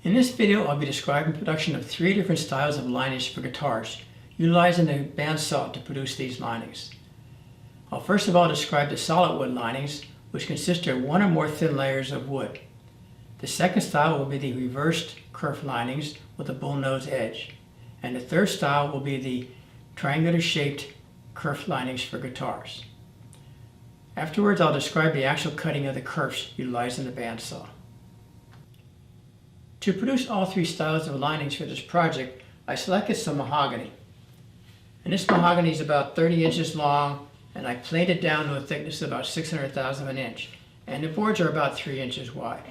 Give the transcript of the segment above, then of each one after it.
In this video, I'll be describing the production of 3 different styles of linings for guitars, utilizing the bandsaw to produce these linings. I'll first of all describe the solid wood linings, which consist of 1 or more thin layers of wood. The second style will be the reversed kerf linings with a bullnose edge. And the third style will be the triangular shaped kerf linings for guitars. Afterwards, I'll describe the actual cutting of the kerfs utilizing the bandsaw. To produce all 3 styles of linings for this project, I selected some mahogany. And this mahogany is about 30 inches long, and I planed it down to a thickness of about 600,000 of an inch. And the boards are about 3 inches wide.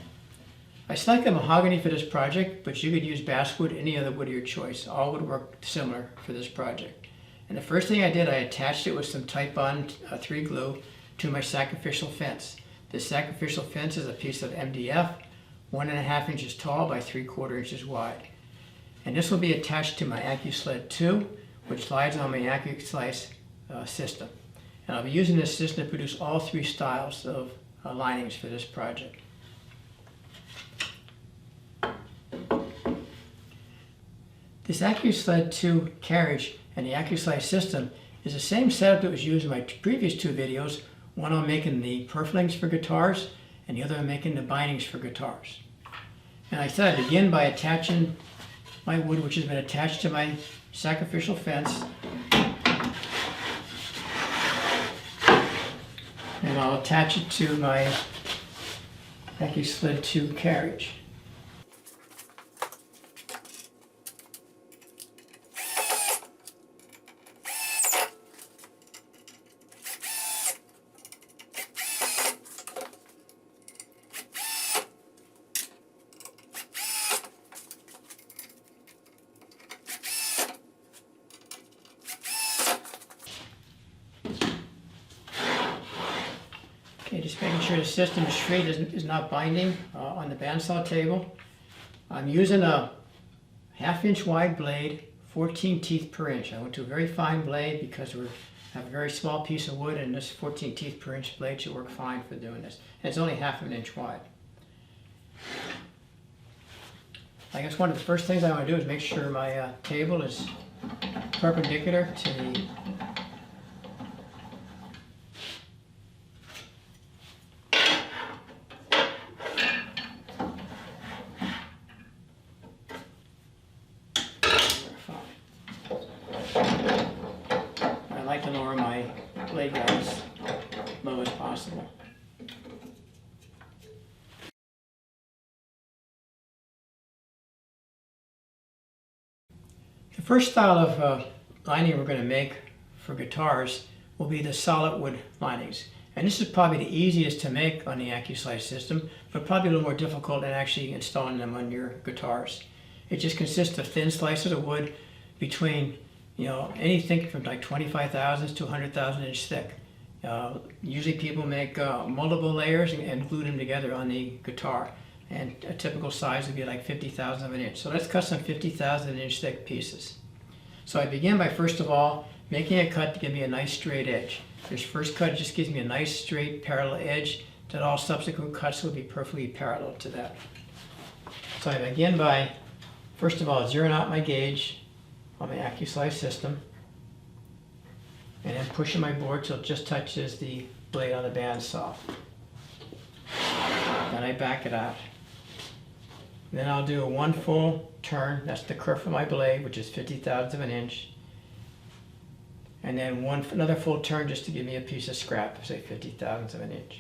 I selected mahogany for this project, but you could use basswood, any other wood of your choice. All would work similar for this project. And the first thing I did, I attached it with some Titebond 3 glue to my sacrificial fence. This sacrificial fence is a piece of MDF, 1.5 inches tall by 3/4 inches wide. And this will be attached to my Accu-Sled II, which slides on my Accu-Slice system. And I'll be using this system to produce all 3 styles of linings for this project. This Accu-Sled II carriage and the Accu-Slice system is the same setup that was used in my previous 2 videos, one on making the kerf linings for guitars and the other on making the bindings for guitars. And I said I begin by attaching my wood, which has been attached to my sacrificial fence, and I'll attach it to my Accu-Sled II carriage. Okay, just making sure the system is straight, is not binding on the bandsaw table. I'm using a 1/2 inch wide blade, 14 teeth per inch. I went to a very fine blade because we have a very small piece of wood, and this 14 teeth per inch blade should work fine for doing this. And it's only 1/2 inch wide. I guess one of the first things I want to do is make sure my table is perpendicular to the I like to lower my blade guide as low as possible. The first style of lining we're going to make for guitars will be the solid wood linings. And this is probably the easiest to make on the Accu-Slice system, but probably a little more difficult than actually installing them on your guitars. It just consists of thin slices of wood between anything from like 25 thousandths to 100,000 inch thick. Usually people make multiple layers and glue them together on the guitar. And a typical size would be like 50,000 of an inch. So let's cut some 50,000 inch thick pieces. So I begin by first of all making a cut to give me a nice straight edge. This first cut just gives me a nice straight parallel edge, that all subsequent cuts will be perfectly parallel to that. So I begin by first of all zeroing out my gauge on my Accu-Slice system, and then pushing my board till it just touches the blade on the bandsaw. Then I back it out. Then I'll do 1 full turn, that's the kerf of my blade, which is 50,000ths of an inch. And then another full turn just to give me a piece of scrap, say 50,000ths of an inch.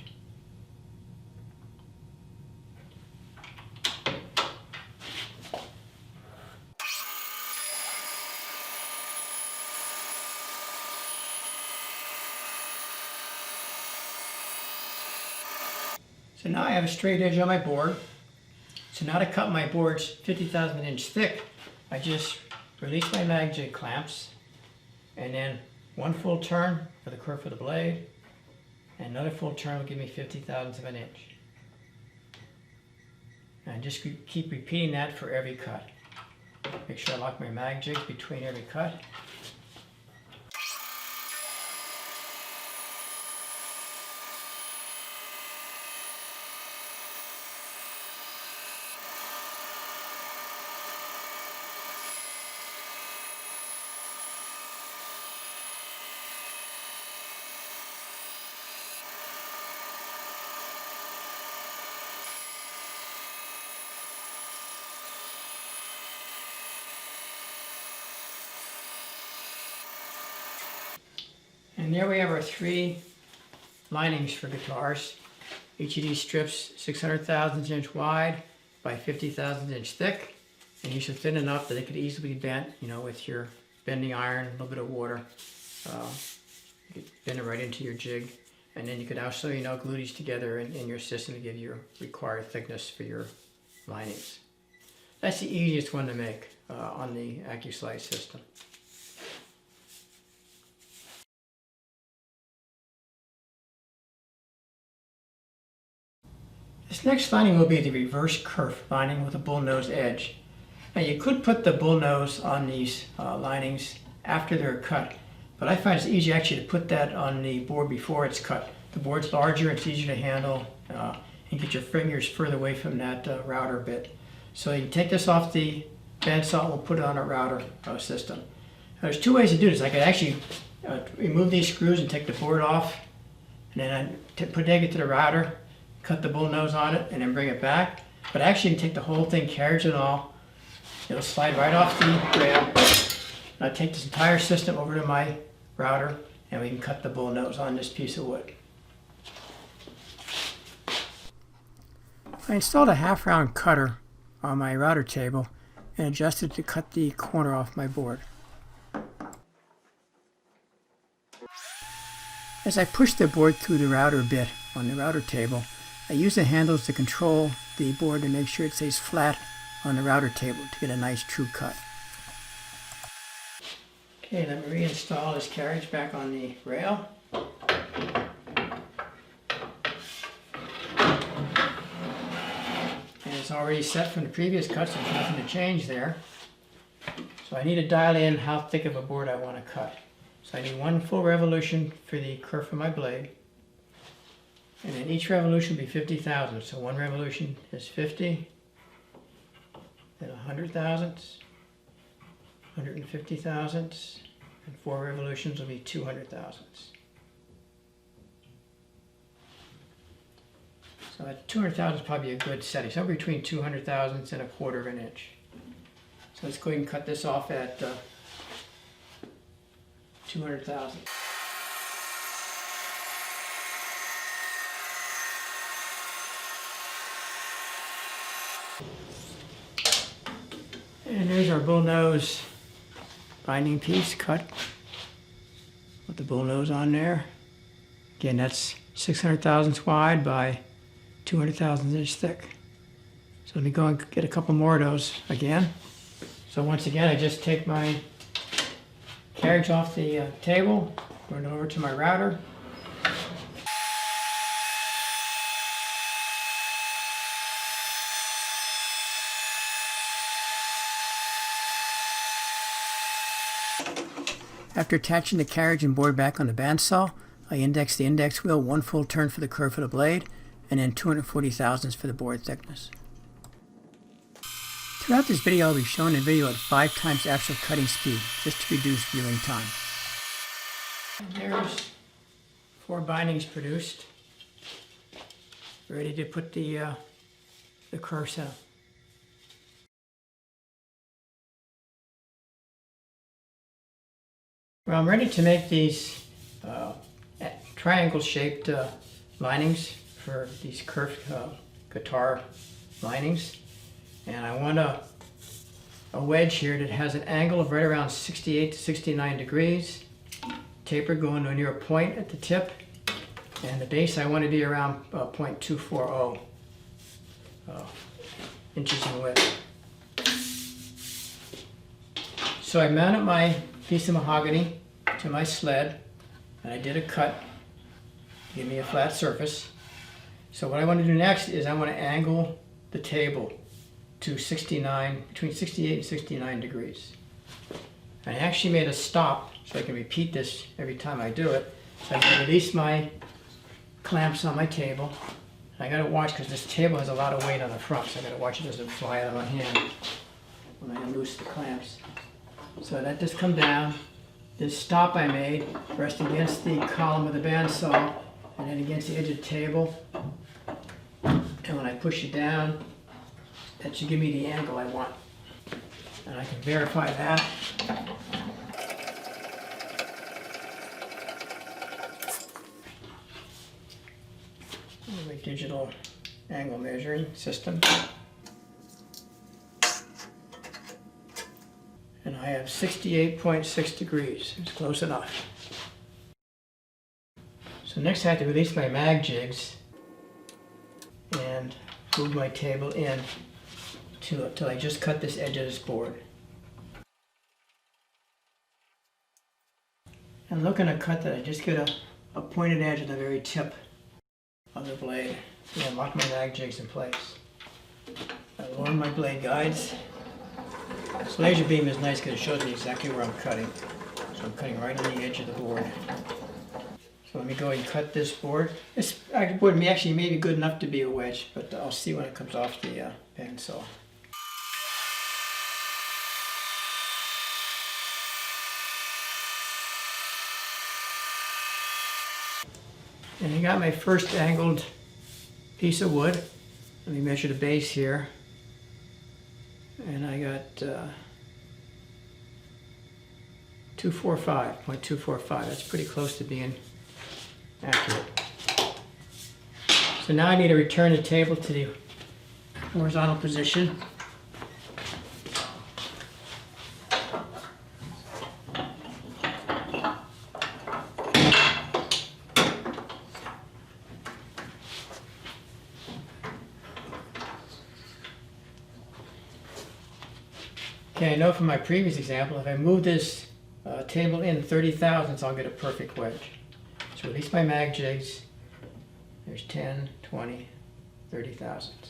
So now I have a straight edge on my board. So now to cut my boards 50,000 inch thick, I just release my mag jig clamps, and then 1 full turn for the kerf of the blade, and another full turn will give me 50,000ths of an inch. And just keep repeating that for every cut. Make sure I lock my mag jigs between every cut. And there we have our 3 linings for guitars. Each of these strips 600 thousandths inch wide by 50 thousandths inch thick, and these are thin enough that they could easily be bent, you know, with your bending iron, a little bit of water. You could bend it right into your jig, and then you could also, you know, glue these together in your system to give you your required thickness for your linings. That's the easiest one to make on the Accu-Slice system. This next lining will be the reverse kerf lining with a bullnose edge. Now you could put the bullnose on these linings after they're cut, but I find it's easy actually to put that on the board before it's cut. The board's larger, it's easier to handle, and get your fingers further away from that router bit. So you can take this off the bandsaw and we'll put it on a router system. Now, there's 2 ways to do this. I could actually remove these screws and take the board off, and then take it to the router, cut the bullnose on it, and then bring it back. But actually you can take the whole thing, carriage and all, it'll slide right off the rail. And I take this entire system over to my router, and we can cut the bullnose on this piece of wood. I installed a half-round cutter on my router table and adjusted to cut the corner off my board. As I push the board through the router bit on the router table, I use the handles to control the board to make sure it stays flat on the router table to get a nice true cut. Okay, let me reinstall this carriage back on the rail. And it's already set from the previous cuts, so there's nothing to change there. So I need to dial in how thick of a board I want to cut. So I need 1 full revolution for the kerf of my blade. And then each revolution will be 50 thousandths. So 1 revolution is 50, then 100 thousandths, 150 thousandths, and 4 revolutions will be 200 thousandths. So that 200 thousandths is probably a good setting. So between 200 thousandths and 1/4 of an inch. So let's go ahead and cut this off at 200 thousandths. And there's our bullnose binding piece cut with the bullnose on there. Again, that's 600 thousandths wide by 200 thousandths inch thick. So let me go and get a couple more of those again. So once again, I just take my carriage off the table, run it over to my router. After attaching the carriage and board back on the bandsaw, I index the index wheel 1 full turn for the kerf of the blade, and then 240 thousandths for the board thickness. Throughout this video, I'll be showing the video at 5 times actual cutting speed, just to reduce viewing time. And there's 4 bindings produced, ready to put the kerfs in. Well, I'm ready to make these triangle-shaped linings for these kerf guitar linings. And I want a wedge here that has an angle of right around 68 to 69 degrees, taper going to near a point at the tip, and the base I want to be around 0.240 inches in width. So I mounted my piece of mahogany to my sled, and I did a cut to give me a flat surface. So what I want to do next is I want to angle the table to between 68 and 69 degrees. I actually made a stop so I can repeat this every time I do it. So I can release my clamps on my table. I got to watch because this table has a lot of weight on the front, so I got to watch it doesn't fly out of my hand when I unloose the clamps. So that just come down. This stop I made rests against the column of the bandsaw and then against the edge of the table. And when I push it down, that should give me the angle I want. And I can verify that. digital angle measuring system. And I have 68.6 degrees. It's close enough. So next I have to release my mag jigs and move my table in till I just cut this edge of this board. I'm looking to cut that I just get a pointed edge at the very tip of the blade and lock my mag jigs in place. I lower my blade guides. This laser beam is nice because it shows me exactly where I'm cutting. So I'm cutting right on the edge of the board. So let me go and cut this board. This board may be good enough to be a wedge, but I'll see when it comes off the bandsaw. And I got my first angled piece of wood. Let me measure the base here. And I got 245.245. That's pretty close to being accurate. So now I need to return the table to the horizontal position. Okay, I know from my previous example, if I move this table in 30 thousandths, I'll get a perfect wedge. So release my mag jigs. There's 10, 20, 30 thousandths.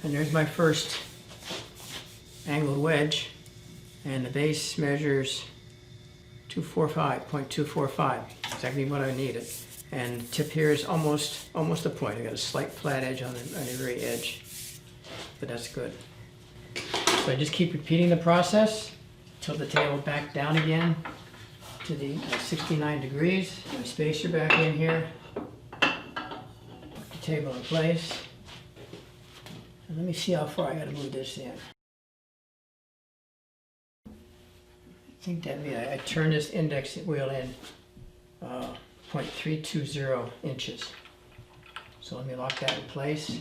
And there's my first angled wedge, and the base measures 245.245, exactly what I needed. And the tip here is almost a point. I got a slight flat edge on the very edge, but that's good. So I just keep repeating the process, tilt the table back down again to the 69 degrees. My spacer back in here, put the table in place. And let me see how far I got to move this in. I think that means I turn this index wheel in 0.320 inches. So let me lock that in place.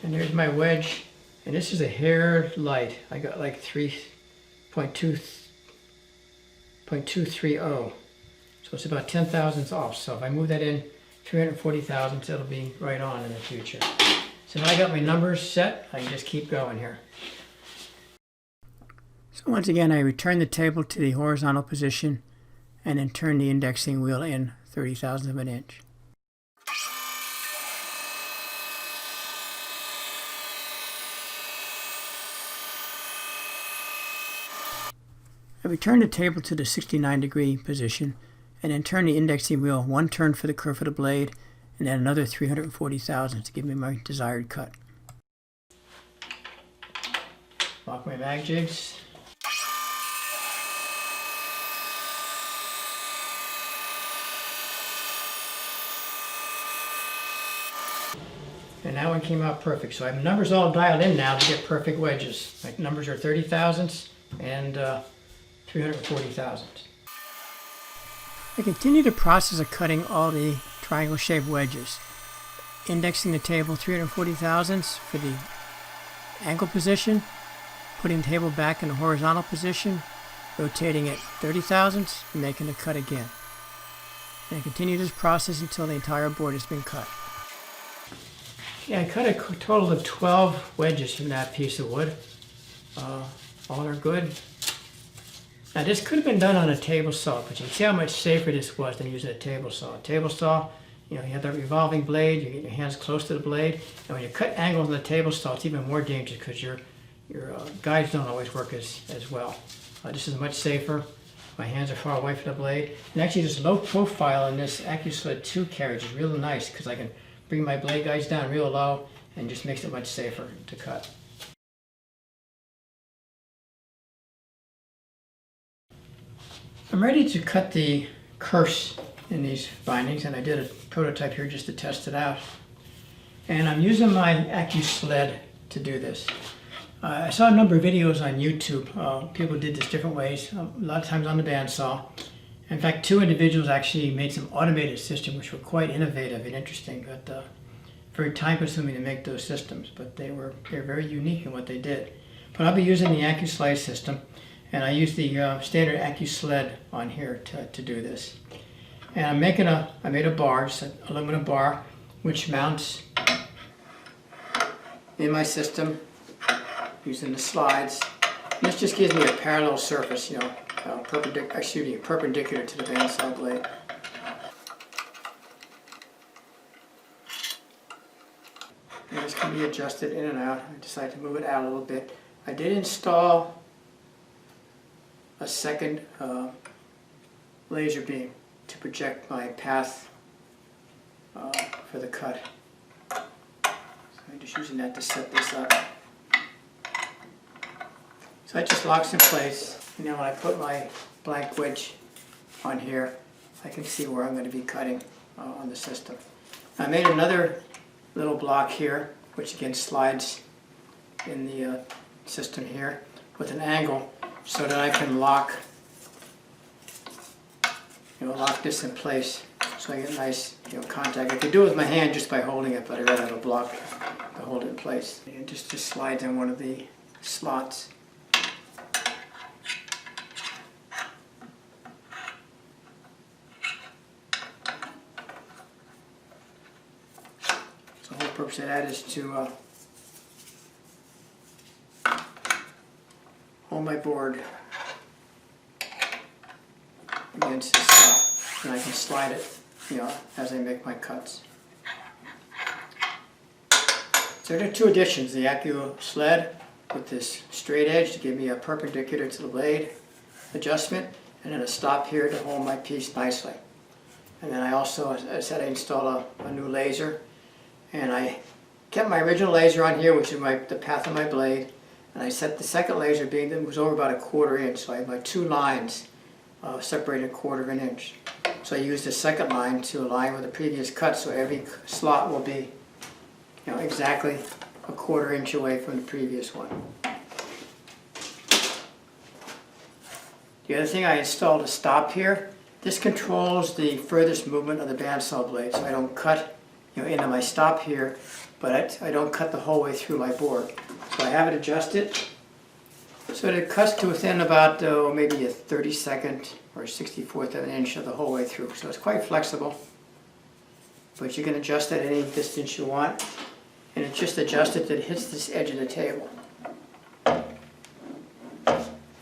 And there's my wedge, and this is a hair light. I got like 3.230, so it's about 10 thousandths off. So if I move that in 340 thousandths, it'll be right on in the future. So now I got my numbers set, I can just keep going here. So once again, I return the table to the horizontal position and then turn the indexing wheel in 30 thousandths of an inch. I return the table to the 69 degree position and then turn the indexing wheel one turn for the curve of the blade and then another 340 thousandths to give me my desired cut. Lock my mag jigs. And that one came out perfect. So I have numbers all dialed in now to get perfect wedges. My numbers are 30 thousandths and 340 thousandths. I continue the process of cutting all the triangle-shaped wedges, indexing the table 340 thousandths for the angle position, putting the table back in the horizontal position, rotating it 30 thousandths, and making the cut again. And I continue this process until the entire board has been cut. Yeah, I cut a total of 12 wedges from that piece of wood. All are good. Now this could have been done on a table saw, but you can see how much safer this was than using a table saw. A table saw, you have that revolving blade, you get your hands close to the blade, and when you cut angles on the table saw, it's even more dangerous because your guides don't always work as well. This is much safer. My hands are far away from the blade. And actually this low profile in this Accu-Sled II carriage is really nice because I can bring my blade guides down real low and just makes it much safer to cut. I'm ready to cut the kerfs in these bindings, and I did a prototype here just to test it out. And I'm using my Accu-Sled to do this. I saw a number of videos on YouTube. People did this different ways, a lot of times on the bandsaw. In fact, 2 individuals actually made some automated systems which were quite innovative and interesting, but very time-consuming to make those systems. But they're very unique in what they did. But I'll be using the Accu-Slice system, and I use the standard Accu-Sled on here to do this. And I made a bar, just an aluminum bar, which mounts in my system using the slides. And this just gives me a parallel surface, perpendicular to the bandsaw blade. And this can be adjusted in and out. I decided to move it out a little bit. I did install a second laser beam to project my path for the cut. So I'm just using that to set this up. So it just locks in place, and then when I put my blank wedge on here, I can see where I'm going to be cutting on the system. I made another little block here, which again slides in the system here with an angle, so that I can lock this in place, so I get nice contact. I could do it with my hand just by holding it, but I'd rather have a block to hold it in place. And it just slides in one of the slots. So the whole purpose of that is to hold my board against the slot, and I can slide it, as I make my cuts. So there are 2 additions: the Accu-Sled with this straight edge to give me a perpendicular to the blade adjustment, and then a stop here to hold my piece nicely. And then I also, as I said, I installed a new laser, and I kept my original laser on here, which is the path of my blade, and I set the second laser beam that was over about a 1/4 inch, so I had my 2 lines separated 1/4 inch. So I used the second line to align with the previous cut, so every slot will be exactly a 1/4 inch away from the previous one. The other thing, I installed a stop here. This controls the furthest movement of the bandsaw blade, so I don't cut into my stop here, but I don't cut the whole way through my board. So I have it adjusted so that it cuts to within about maybe a 32nd or 64th of an inch of the whole way through. So it's quite flexible, but you can adjust at any distance you want, and it's just adjusted that it hits this edge of the table.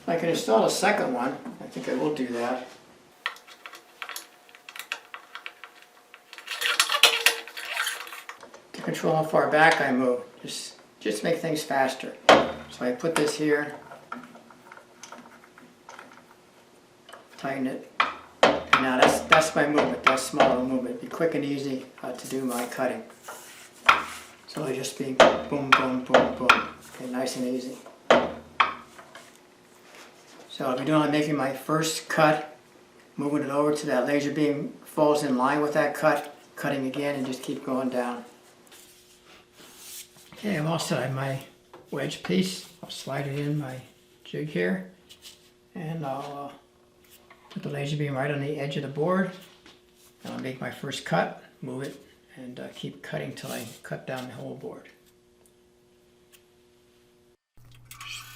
I can install a second one. I think I will do that. To control how far back I move, just make things faster. So I put this here, tighten it, and now that's my movement. That's smaller movement. It'd be quick and easy to do my cutting. So I just be boom, boom, boom, boom. Okay, nice and easy. So I'll be doing, I'm making my first cut, moving it over to that laser beam, falls in line with that cut, cutting again, and just keep going down. Okay, I'm all set. I have my wedge piece. I'll slide it in my jig here, and I'll put the laser beam right on the edge of the board, and I'll make my first cut, move it, and keep cutting till I cut down the whole board.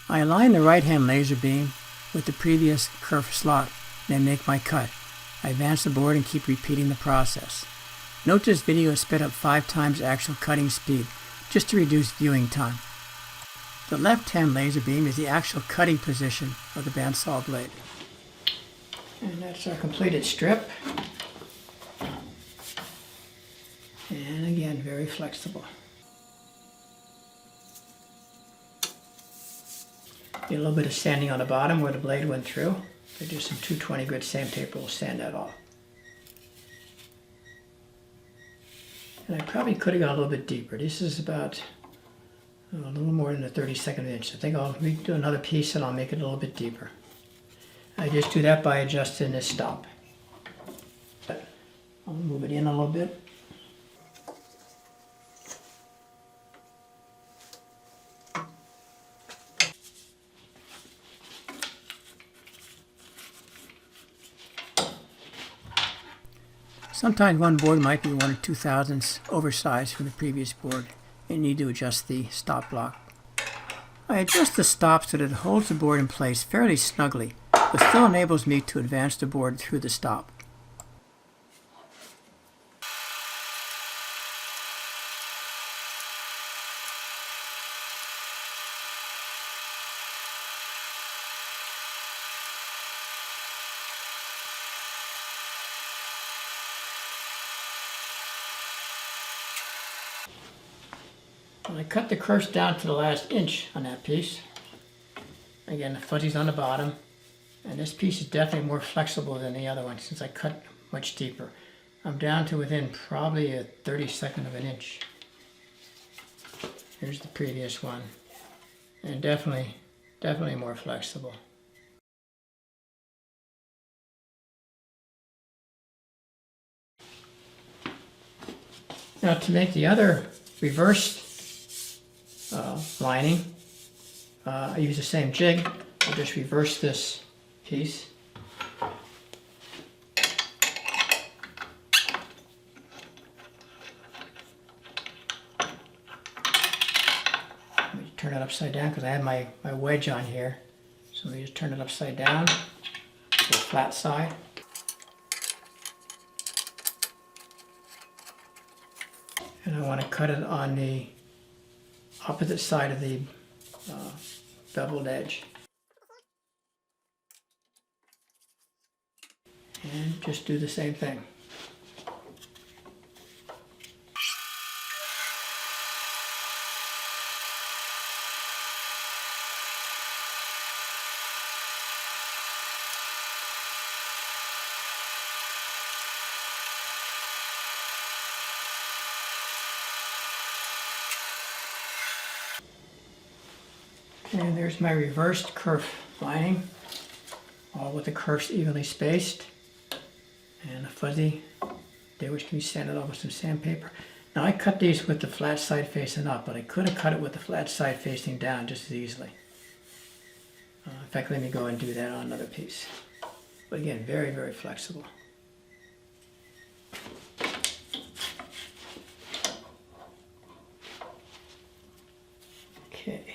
I align the right-hand laser beam with the previous kerf slot, then make my cut. I advance the board and keep repeating the process. Note this video is sped up 5 times actual cutting speed, just to reduce viewing time. The left-hand laser beam is the actual cutting position of the bandsaw blade. And that's our completed strip. And again, very flexible. Get a little bit of sanding on the bottom where the blade went through. If I do some 220 grit sandpaper, will sand that off. And I probably could have gone a little bit deeper. This is about a little more than a 32nd inch. I think I'll do another piece and I'll make it a little bit deeper. I just do that by adjusting this stop. I'll move it in a little bit. Sometimes one board might be 1 or 2 thousandths oversized from the previous board and you need to adjust the stop block. I adjust the stop so that it holds the board in place fairly snugly, but still enables me to advance the board through the stop. I cut the kerfs down to the last inch on that piece. Again, the fuzzy's on the bottom, and this piece is definitely more flexible than the other one since I cut much deeper. I'm down to within probably a 32nd of an inch. Here's the previous one, and definitely more flexible. Now to make the other reversed lining, I use the same jig. I'll just reverse this piece. Let me turn it upside down because I have my wedge on here. So let me just turn it upside down to the flat side. And I want to cut it on the opposite side of the beveled edge. And just do the same thing. And there's my reversed kerf lining, all with the kerfs evenly spaced, and a fuzzy there which can be sanded off with some sandpaper. Now I cut these with the flat side facing up, but I could have cut it with the flat side facing down just as easily. In fact, let me go and do that on another piece. But again, very flexible. Okay.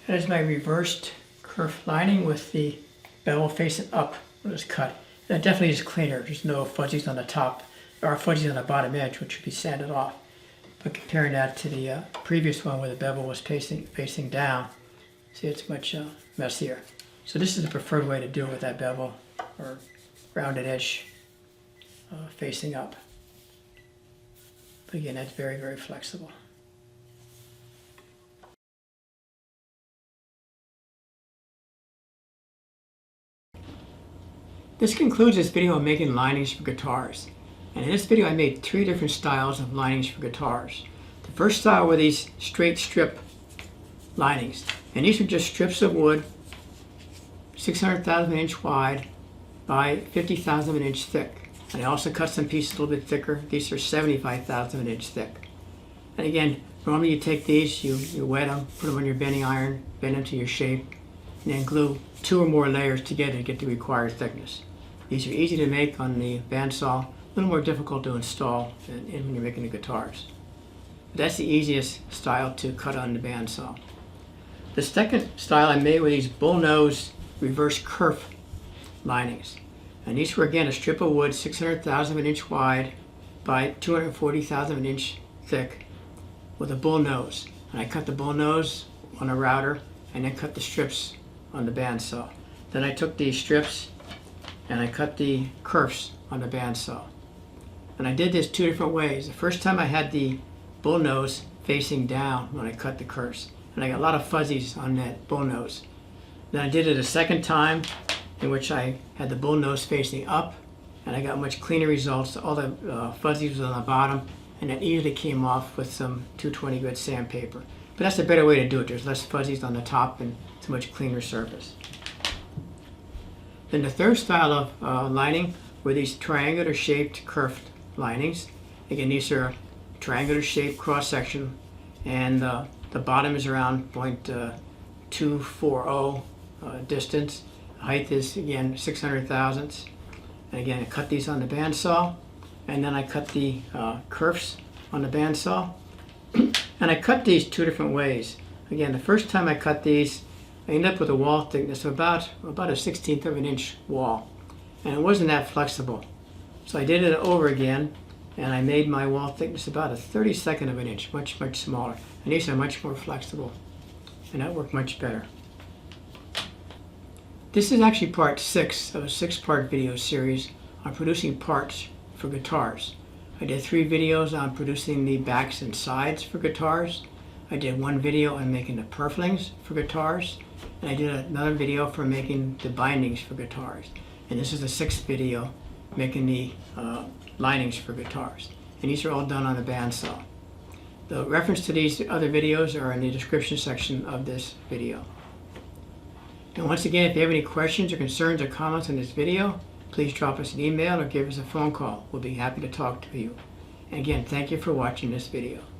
That is my reversed kerf lining with the bevel facing up when it's cut. That definitely is cleaner. There's no fuzzies on the top. There are fuzzies on the bottom edge, which should be sanded off. But comparing that to the previous one where the bevel was facing down, see, it's much messier. So this is the preferred way to do it with that bevel or rounded edge facing up. But again, that's very flexible. This concludes this video on making linings for guitars. And in this video I made 3 different styles of linings for guitars. The first style were these straight strip linings. And these are just strips of wood, 600,000 of an inch wide by 50,000 of an inch thick. And I also cut some pieces a little bit thicker. These are 75,000 of an inch thick. And again, normally you take these, you wet them, put them on your bending iron, bend them to your shape, and then glue 2 or more layers together to get the required thickness. These are easy to make on the bandsaw, a little more difficult to install when you're making the guitars. But that's the easiest style to cut on the bandsaw. The second style I made were these Bullnose Reversed Kerf Linings. And these were again a strip of wood, 600,000 of an inch wide by 240,000 of an inch thick with a bull nose. And I cut the bull nose on a router and then cut the strips on the bandsaw. Then I took these strips and I cut the kerfs on the bandsaw. And I did this 2 different ways. The first time I had the bull nose facing down when I cut the kerfs, and I got a lot of fuzzies on that bull nose. Then I did it a second time in which I had the bull nose facing up and I got much cleaner results. All the fuzzies was on the bottom, and it easily came off with some 220 grit sandpaper. But that's a better way to do it. There's less fuzzies on the top and it's a much cleaner surface. Then the third style of lining were these triangular shaped kerf linings. Again, these are triangular shaped cross section, and the bottom is around 0.240 distance. Height is again 600 thousandths. And again, I cut these on the bandsaw, and then I cut the kerfs on the bandsaw. And I cut these two different ways. Again, the first time I cut these, I ended up with a wall thickness of about a 1/16 of an inch wall. And it wasn't that flexible. So I did it over again, and I made my wall thickness about a 32nd of an inch, much, much smaller. And these are much more flexible, and that worked much better. This is actually part 6 of a 6-part video series on producing parts for guitars. I did 3 videos on producing the backs and sides for guitars. I did 1 video on making the purflings for guitars. And I did another video for making the bindings for guitars. And this is the 6th video making the linings for guitars. And these are all done on the bandsaw. The reference to these other videos are in the description section of this video. And once again, if you have any questions or concerns or comments on this video, please drop us an email or give us a phone call. We'll be happy to talk to you. And again, thank you for watching this video.